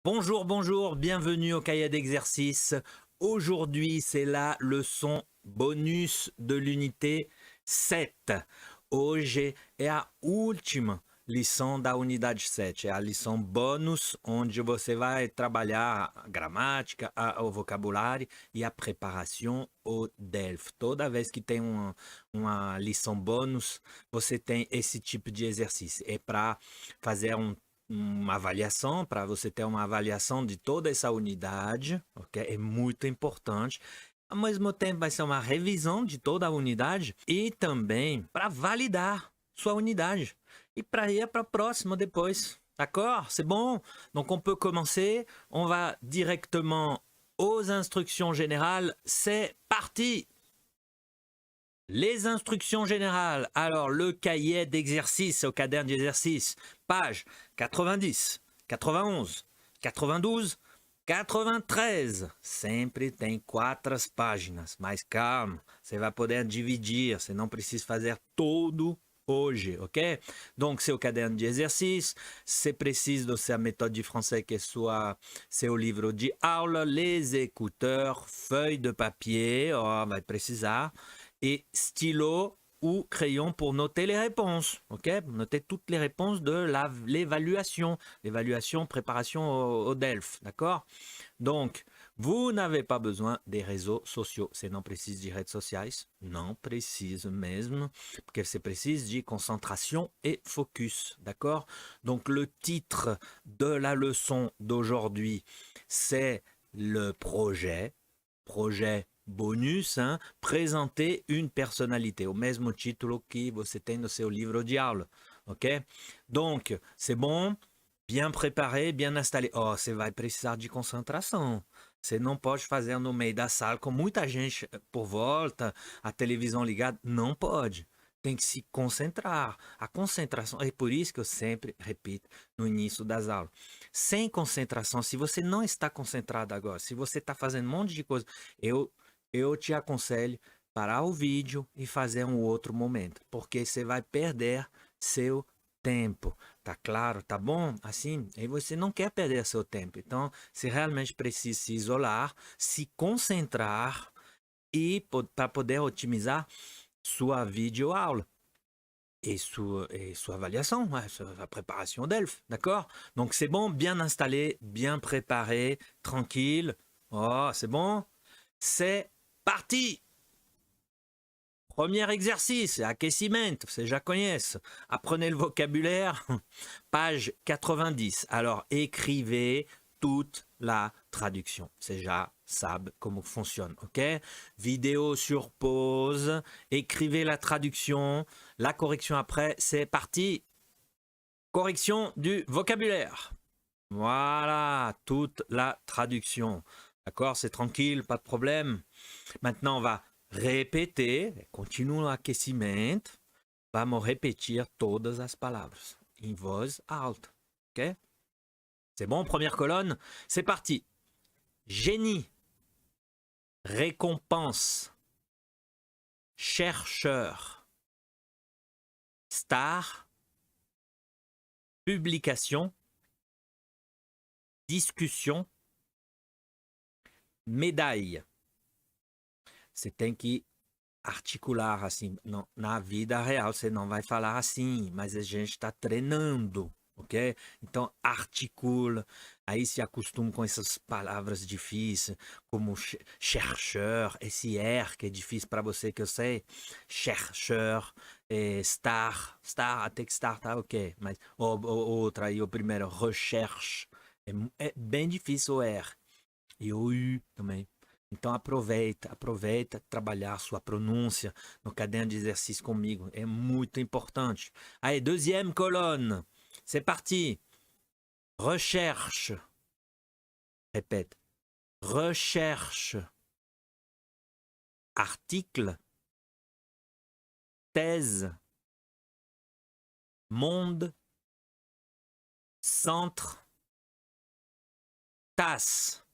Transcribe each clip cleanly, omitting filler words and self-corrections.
Bonjour, bonjour, bienvenue au cahier d'exercice. Aujourd'hui, c'est la leçon bonus de l'unité 7. Hoje é a última lição da unidade 7. É a lição bônus, onde você vai trabalhar a gramática, o vocabulário e a preparação ao DELF. Toda vez que tem uma lição bônus, você tem esse tipo de exercício. É para fazer uma avaliação, para você ter uma avaliação de toda essa unidade, ok? É muito importante. Ao mesmo tempo, vai ser uma revisão de toda a unidade e também para validar sua unidade e para ir para a próxima depois. D'accord? C'est bon? Donc, on peut commencer. On va directement aux instructions générales. C'est parti! Les instructions générales. Alors, le cahier d'exercice, au caderno d'exercice, page 90, 91, 92, 93. Sempre tem 4 páginas, mas calma, você vai poder dividir, você não precisa fazer todo hoje, ok? Donc, c'est o caderno de exercice, c'est precisa de sa méthode de français, que é seu livro de aula, les écouteurs, feuille de papier, vai precisar, et stylo ou crayon pour noter les réponses, ok? Noter toutes les réponses de l'évaluation, préparation au DELF, d'accord? Donc, vous n'avez pas besoin des réseaux sociaux. Você não precisa de redes sociais, não precisa mesmo, porque você precisa de concentration et focus, d'accord? Donc, le titre de la leçon d'aujourd'hui, c'est le projet bonus, hein, présenter une personnalité, o mesmo título que você tem no seu livro de aula, ok? Donc, c'est bon, bien préparé, bien installé. Oh, você vai precisar de concentração. Você não pode fazer no meio da sala com muita gente por volta, a televisão ligada. Não pode. Tem que se concentrar. A concentração, é por isso que eu sempre repito no início das aulas. Sem concentração, se você não está concentrado agora, se você está fazendo um monte de coisa, eu te aconselho parar o vídeo e fazer um outro momento, porque você vai perder seu tempo. Tá claro? Tá bom? Assim, aí você não quer perder seu tempo. Então, você realmente precisa se isolar, se concentrar e para poder otimizar sua videoaula et sua avaliação, sua préparation DELF, d'accord? Donc c'est bon, bien installé, bien préparé, tranquille. Oh, c'est bon? C'est parti! Premier exercice, aquecimento, você já conhece. Apprenez le vocabulaire, page 90. Alors, écrivez toute la traduction. Você já sabe como fonctionne, ok? Vidéo sur pause, écrivez la traduction, la correction après, c'est parti. Correction du vocabulaire. Voilà, toute la traduction. D'accord, c'est tranquille, pas de problème. Maintenant, on va répéter, continue o aquecimento, vamos repetir todas as palavras em voz alta, ok? C'est bon, première colonne, c'est parti. Génie, récompense, chercheur, star, publication, discussion, médaille. Você tem que articular assim, não, na vida real você não vai falar assim, mas a gente está treinando, ok? Então articula, aí se acostuma com essas palavras difíceis, como chercheur, esse R que é difícil para você, que eu sei, chercheur, star, até que star tá ok, mas outra aí, o primeiro, recherche, é bem difícil o R, e o U também. Então aproveita trabalhar sua pronúncia no caderno de exercício comigo, é muito importante. Allez, deuxième colonne, c'est parti. Recherche, répète, recherche, article, thèse, monde, centre, tasse.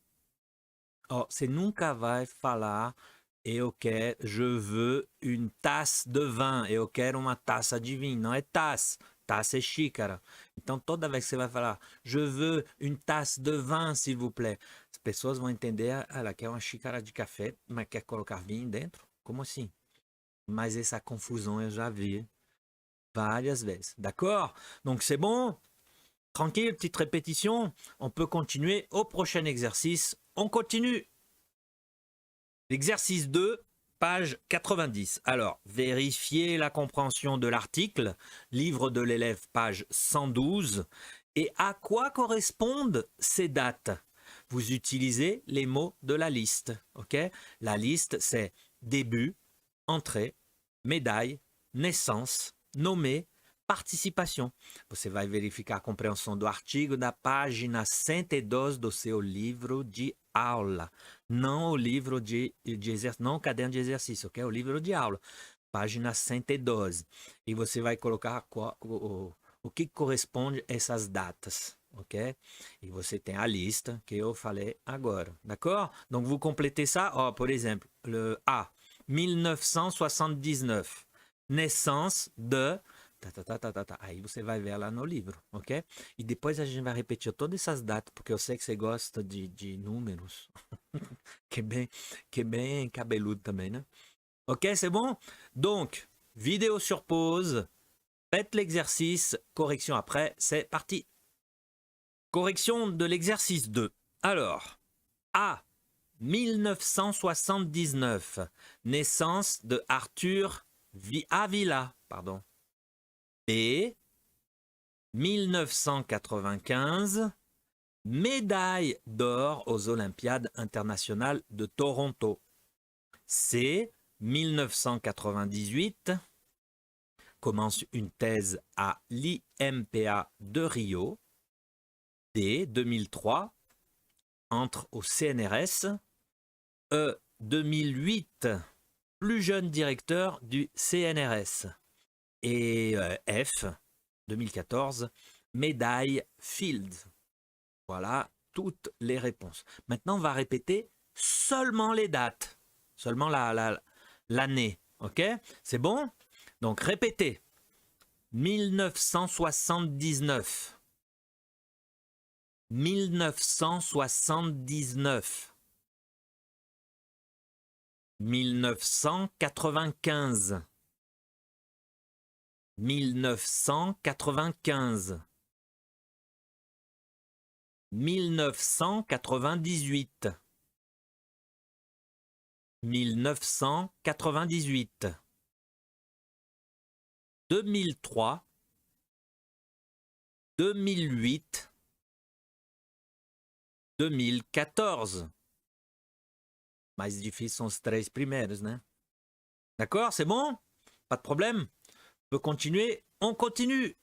Oh, você nunca vai falar je veux une tasse de vin, eu quero uma taça de vinho. Não é taça, taça é xícara. Então, toda vez que você vai falar, je veux une tasse de vin, s'il vous plaît, as pessoas vão entender, ela quer uma xícara de café, mas quer colocar vinho dentro? Como assim? Mas essa confusão eu já vi várias vezes. D'accord? Donc, c'est bon? Tranquille, petite répétition. On peut continuer au prochain exercice. On continue. L'exercice 2, page 90. Alors, vérifiez la compréhension de l'article, livre de l'élève, page 112. Et à quoi correspondent ces dates? Vous utilisez les mots de la liste. Ok? La liste, c'est début, entrée, médaille, naissance, nommé, participação. Você vai verificar a compreensão do artigo da página 112 do seu livro de aula. Não o livro de exercício, não o caderno de exercício, ok? O livro de aula. Página 112. E você vai colocar o que corresponde a essas datas, ok? E você tem a lista que eu falei agora, d'accord? Donc, vous complétez ça. Oh, por exemplo, le A, 1979. Naissance de... Aí você vai ver lá no livro, ok? E depois a gente vai repetir todas essas datas, porque eu sei que você gosta de números, que é bem cabeludo também, né? Ok, c'est bon? Donc, vidéo sur pause, faites l'exercice, correction après, c'est parti. Correction de l'exercice 2. Alors, A, 1979, naissance de Arthur Avila, pardon. B, 1995, médaille d'or aux Olympiades internationales de Toronto. C, 1998, commence une thèse à l'IMPA de Rio. D, 2003, entre au CNRS. E, 2008, plus jeune directeur du CNRS. Et F, 2014, médaille Field. Voilà toutes les réponses. Maintenant, on va répéter seulement les dates, seulement l'année. Ok? C'est bon? Donc, répétez. 1979. 1979. 1995. 1995. 1998. 1998. 2003. 2008. 2014. Mais difícil são os três primeiros, né? D'accord? C'est bon? Pas de problème? On peut continuer? On continue.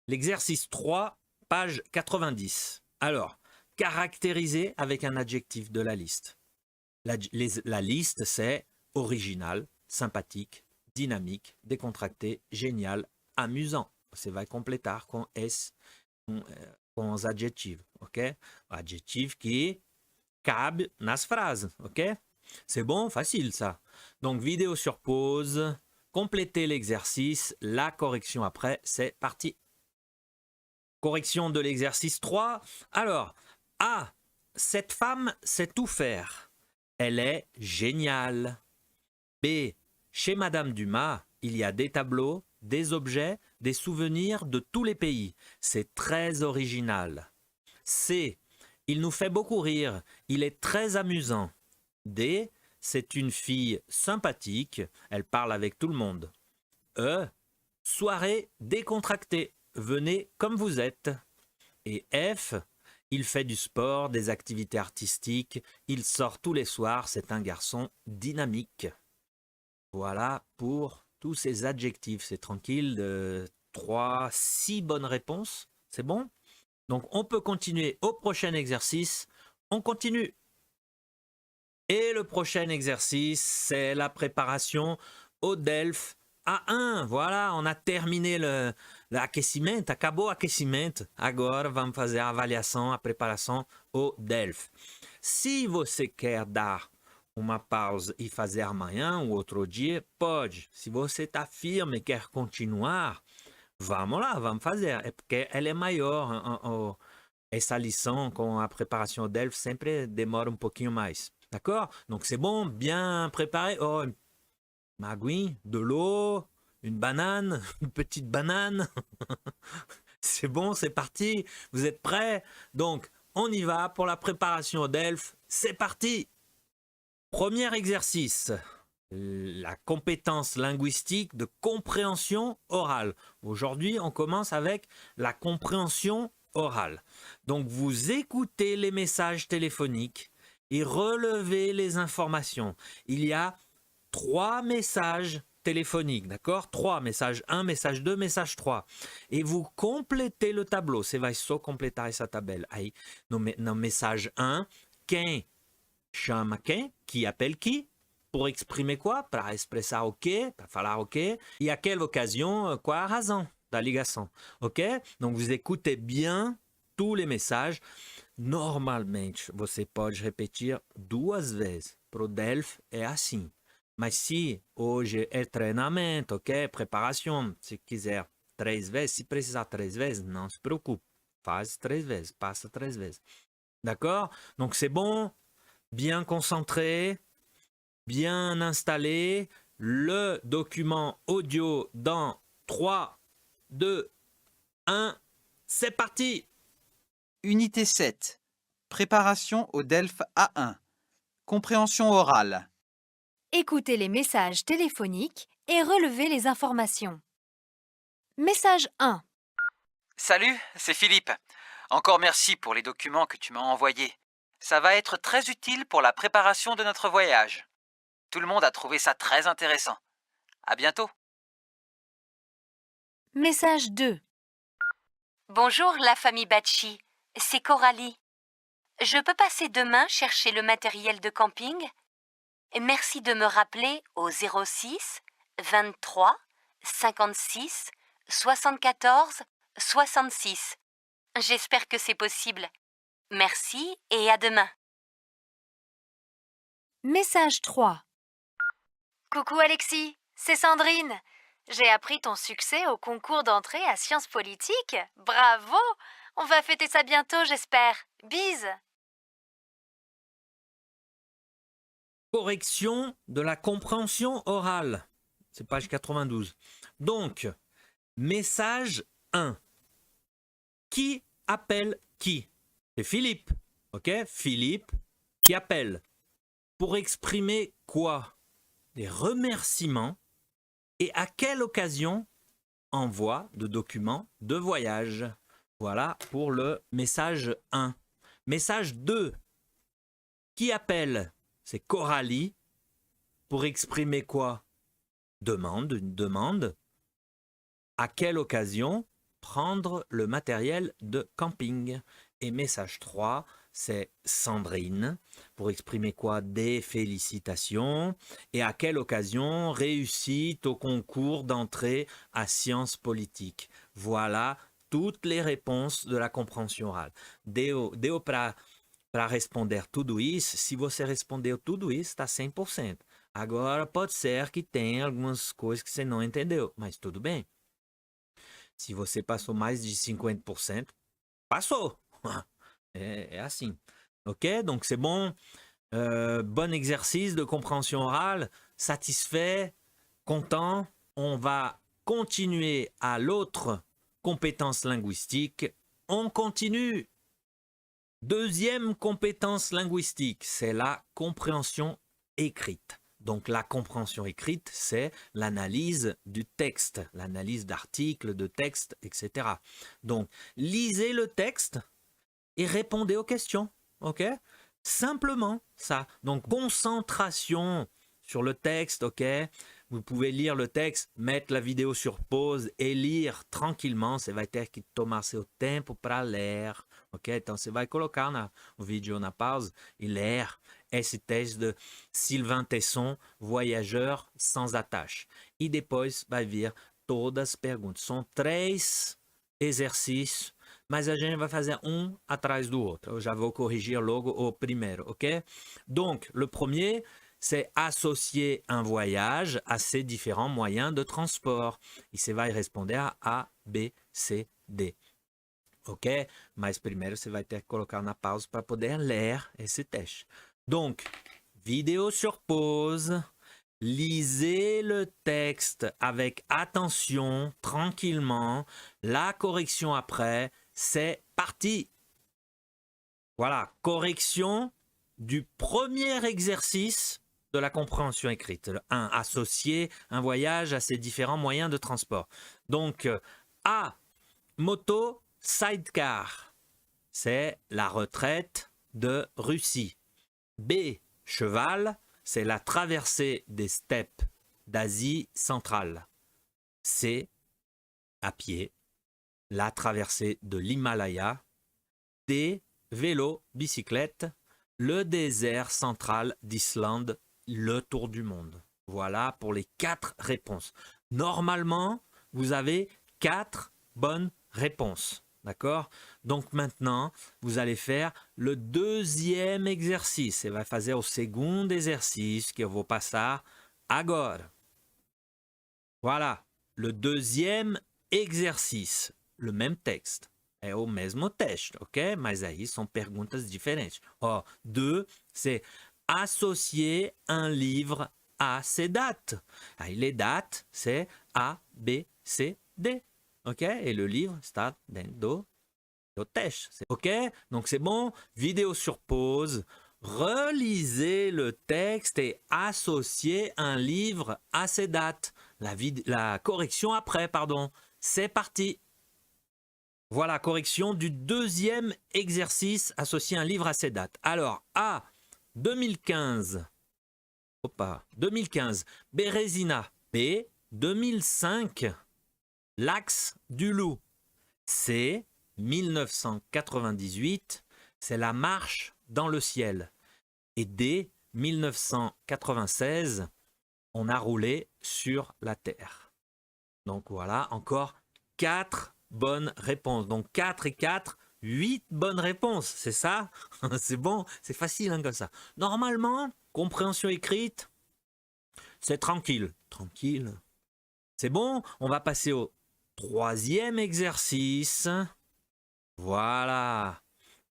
L'exercice 3, page 90. Alors, caractériser avec un adjectif de la liste. La liste, c'est original, sympathique, dynamique, décontracté, génial, amusant. Você vai completar com os adjetivos, ok? Adjetivo que cabe nas phrases, ok? C'est bon? Facile ça. Donc, vidéo sur pause. Complétez l'exercice. La correction après, c'est parti. Correction de l'exercice 3. Alors, A. Cette femme sait tout faire. Elle est géniale. B. Chez Madame Dumas, il y a des tableaux, des objets, des souvenirs de tous les pays. C'est très original. C. Il nous fait beaucoup rire. Il est très amusant. D. C'est une fille sympathique. Elle parle avec tout le monde. E. Soirée décontractée. Venez comme vous êtes. Et F. Il fait du sport, des activités artistiques. Il sort tous les soirs. C'est un garçon dynamique. Voilà pour tous ces adjectifs. C'est tranquille. 6 bonnes réponses. C'est bon? Donc, on peut continuer au prochain exercice. On continue. Et le prochain exercice, c'est la préparation au DELF A1. Voilà, on a terminé l'aquecimento, acabou o aquecimento. Agora vamos fazer a avaliação, a preparação ao DELF. Se você quer dar uma pausa e fazer amanhã ou outro dia, pode. Se você está firme e quer continuar, Vamos lá, vamos fazer. É porque ela é maior. Essa lição com a preparação Delphes sempre demora um pouquinho mais. D'accord? Donc c'est bon, bien préparé. Oh, une aguinha, de l'eau, une banane, une petite banane. C'est bon, c'est parti. Vous êtes prêts? Donc, on y va pour la préparation Delphes. C'est parti. Premier exercice. La compétence linguistique de compréhension orale. Aujourd'hui, on commence avec la compréhension orale. Donc, vous écoutez les messages téléphoniques et relevez les informations. Il y a 3 messages téléphoniques, d'accord? 3 messages 1, message 2, message 3. Et vous complétez le tableau. Você vai só completar essa tabela. Aí, no message 1, quem chama quem? Qui appelle qui? Pour exprimer quoi? Para expressar o quê? Para falar o quê? E à quelle occasion? Qual a razão da ligação? Ok? Donc, vous écoutez bien tous les messages. Normalmente, você pode repetir 2 vezes. Pro Delphes é assim. Mas se hoje é treinamento, ok? Preparação, se quiser 3 vezes, se precisar 3 vezes, não se preocupe. Faz 3 vezes, passa 3 vezes. D'accord? Donc c'est bon, bien concentré, bien installé. Le document audio dans 3, 2, 1. C'est parti! Unité 7. Préparation au Delphes A1. Compréhension orale. Écoutez les messages téléphoniques et relevez les informations. Message 1. Salut, c'est Philippe. Encore merci pour les documents que tu m'as envoyés. Ça va être très utile pour la préparation de notre voyage. Tout le monde a trouvé ça très intéressant. À bientôt. Message 2. Bonjour la famille Batchi, c'est Coralie. Je peux passer demain chercher le matériel de camping? Merci de me rappeler au 06 23 56 74 66. J'espère que c'est possible. Merci et à demain. Message 3. Coucou Alexis, c'est Sandrine. J'ai appris ton succès au concours d'entrée à Sciences Politiques. Bravo! On va fêter ça bientôt, j'espère. Bise! Correction de la compréhension orale. C'est page 92. Donc, message 1. Qui appelle qui? C'est Philippe. Ok? Philippe qui appelle. Pour exprimer quoi? Des remerciements. Et à quelle occasion? Envoi de documents de voyage. Voilà pour le message 1. Message 2. Qui appelle? C'est Coralie. Pour exprimer quoi? Demande, une demande. À quelle occasion? Prendre le matériel de camping. Et message 3, c'est Sandrine. Pour exprimer quoi? Des félicitations. Et à quelle occasion? Réussite au concours d'entrée à Sciences Politiques. Voilà toutes les réponses de la compréhension orale. Deu para responder tudo isso. Se você respondeu tudo isso, está 100%. Agora, pode ser que tenha algumas coisas que você não entendeu, mas tudo bem. Se você passou mais de 50%, passou. É assim. Ok? Donc, c'est bon. Bon exercice de compréhension orale. Satisfait. Content. On va continuer à l'autre compétence linguistique. On continue. Deuxième compétence linguistique, c'est la compréhension écrite. Donc la compréhension écrite, c'est l'analyse du texte, l'analyse d'articles, de textes, etc. Donc lisez le texte et répondez aux questions. Ok? Simplement ça. Donc concentration sur le texte. Ok? Vous pouvez lire le texte, mettre la vidéo sur pause et lire tranquillement. Você vai ter que tomar seu tempo para ler. Ok? Então você vai colocar o vídeo na pausa e ler esse texto de Sylvain Tesson, Voyageur sans attache. E depois vai vir todas as perguntas. São 3 exercícios, mas a gente vai fazer um atrás do outro. Eu já vou corrigir logo o primeiro, ok? Donc, le premier, c'est associer un voyage à ces différents moyens de transport. E você vai responder à B, C, D. Ok? Mas primeiro você vai ter que colocar na pausa para poder ler esse teste. Donc, vidéo sur pause. Lisez le texte avec attention, tranquillement. La correction après, c'est parti. Voilà, correction du premier exercice de la compréhension écrite. Le 1, associer un voyage à ses différents moyens de transport. Donc, A, moto, sidecar. C'est la retraite de Russie. B, cheval. C'est la traversée des steppes d'Asie centrale. C, à pied, la traversée de l'Himalaya. D, vélo, bicyclette, le désert central d'Islande, le tour du monde. Voilà pour les 4 réponses. Normalement, vous avez 4 bonnes réponses. D'accord? Donc maintenant, vous allez faire le deuxième exercice. Você vai fazer o segundo exercício que eu vou passar agora. Voilà, le deuxième exercice. Le même texte. É o mesmo teste, ok? Mas aí são perguntas diferentes. Ó, 2, c'est associer un livre à ses dates. Aí les dates, c'est A, B, C, D. Ok? Et le livre está dentro do teste. Ok? Donc c'est bon. Vidéo sur pause. Relisez le texte et associez un livre à ses dates. La correction après, pardon. C'est parti. Voilà, correction du deuxième exercice. Associer un livre à ses dates. Alors, A, 2015. Opa, 2015. Bérésina. B, 2005. L'axe du loup. C, 1998, c'est la marche dans le ciel. Et D, 1996, on a roulé sur la terre. Donc voilà, encore 4 bonnes réponses. Donc 4 et 4, 8 bonnes réponses. C'est ça? C'est bon, c'est facile hein, comme ça. Normalement, compréhension écrite, c'est tranquille. Tranquille. C'est bon, on va passer au troisième exercice. Voilà.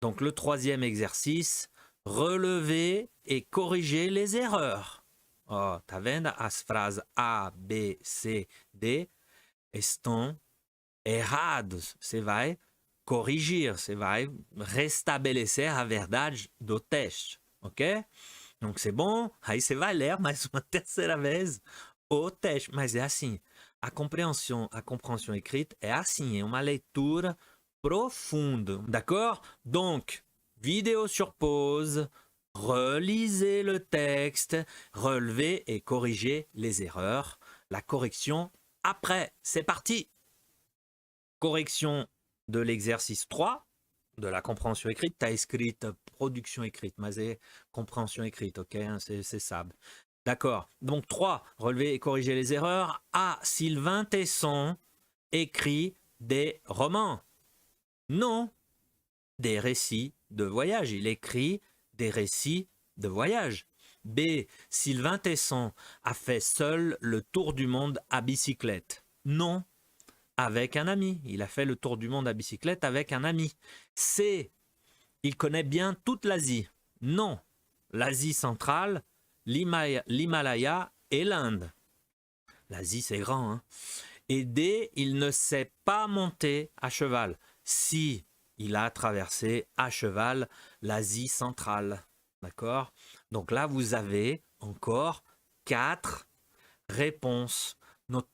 Donc le troisième exercice, relever et corriger les erreurs. Oh, tá vendo? As frases A, B, C, D estão erradas. Você vai corrigir, você vai restabelecer a verdade do teste, ok? Donc c'est bon. Aí você vai ler mais uma terceira vez o teste. Mas é assim, a compreensão écrite é assim, é uma leitura profonde. D'accord? Donc, vidéo sur pause, relisez le texte, relevez et corrigez les erreurs. La correction après. C'est parti! Correction de l'exercice 3 de la compréhension écrite. Tu as écrite production écrite, mais c'est compréhension écrite, ok? C'est ça. D'accord. Donc 3, relever et corriger les erreurs. A. Sylvain Tesson écrit des romans. Non, des récits de voyage. Il écrit des récits de voyage. B. Sylvain Tesson a fait seul le tour du monde à bicyclette. Non, avec un ami. Il a fait le tour du monde à bicyclette avec un ami. C. Il connaît bien toute l'Asie. Non, l'Asie centrale, l'Himalaya et l'Inde. L'Asie, c'est grand, hein? Et D. Il ne sait pas monter à cheval. Si il a traversé à cheval l'Asie centrale. D'accord? Donc là, vous avez encore 4 réponses.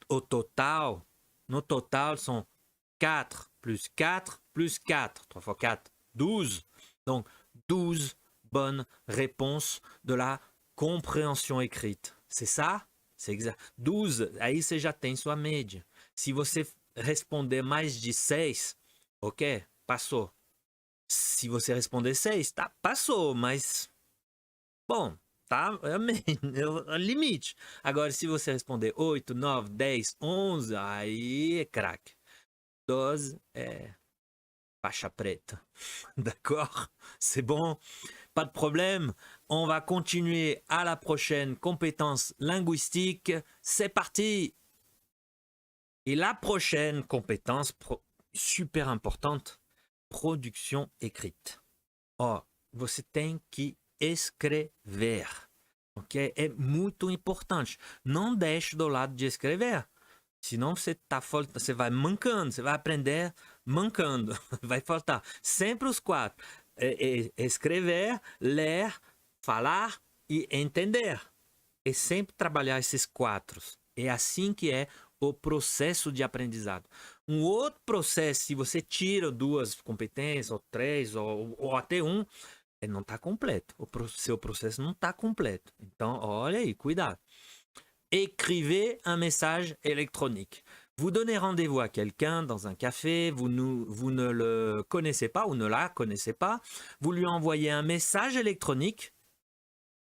Au total, nos totales sont 4 plus 4 plus 4. 3 fois 4, 12. Donc 12 bonnes réponses de la compréhension écrite. C'est ça? C'est exact. 12, aí você já tem sua média. Se você responder mais de 6, ok, passou. Se você responder 6, tá, passou, mas bom, tá, é limite. Agora, se você responder 8, 9, 10, 11, aí é craque. 12 é faixa preta. D'accord? C'est bon? Pas de problème. On va continuer à la prochaine compétence linguistique. C'est parti! Et la prochaine compétence super importante, production écrite. Ó, você tem que escrever, ok? É muito importante. Não deixe do lado de escrever, senão você vai mancando, você vai aprender mancando, vai faltar. Sempre os 4. Escrever, ler, falar e entender. É sempre trabalhar esses 4. É assim que é o processo de aprendizado. Um outro processo, se você tira 2 competências, ou 3, ou até 1, não está completo. O seu processo não está completo. Então, olha aí, cuidado. Écrivez un message électronique. Vous donnez rendez-vous à quelqu'un dans un café, vous ne le connaissez pas ou ne la connaissez pas, vous lui envoyez un message électronique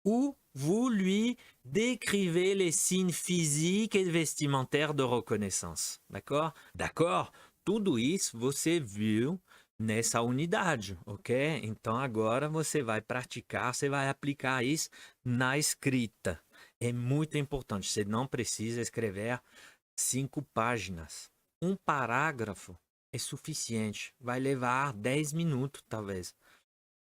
où vous lui décrivez les signes physiques et vestimentaires de reconnaissance. D'accord? D'accord? Tudo isso você viu nessa unidade, ok? Então agora você vai praticar, você vai aplicar isso na escrita. É muito importante, você não precisa escrever 5 páginas. Um parágrafo é suficiente, vai levar 10 minutos talvez.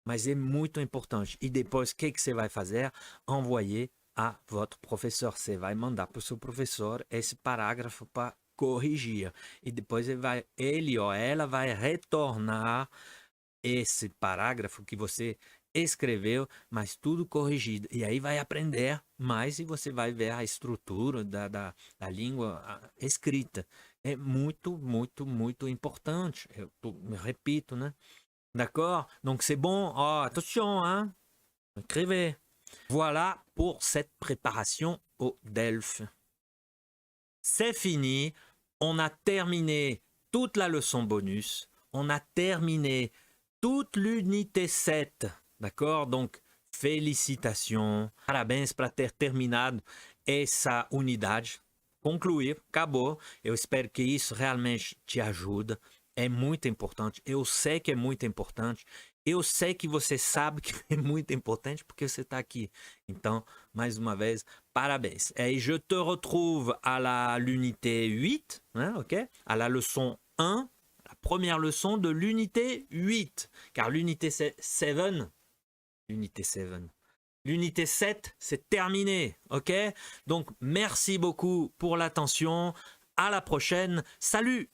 Mas é muito importante. E depois, o que você vai fazer? Envoyer a votre professeur. Você vai mandar para o seu professor esse parágrafo para corrigir. E depois ele ou ela vai retornar esse parágrafo que você escreveu, mas tudo corrigido. E aí vai aprender mais e você vai ver a estrutura da língua escrita. É muito, muito, muito importante. Eu me repito, né? D'accord? Donc c'est bon. Oh, attention, hein? Écrivez. Voilà pour cette préparation au DELF. C'est fini. On a terminé toute la leçon bonus. On a terminé toute l'unité 7. D'accord? Donc, félicitations. Parabéns para ter terminado essa unidade. Concluir, acabou. Eu espero que isso realmente te ajude. É muito importante. Eu sei que é muito importante. Eu sei que você sabe que é muito importante porque você está aqui. Então, mais uma vez, parabéns. Et je te retrouve à l'unité 8, hein, ok? À la leçon 1, la première leçon de l'unité 8. Car l'unité 7, l'unité 7, c'est terminé, ok? Donc, merci beaucoup pour l'attention. À la prochaine. Salut!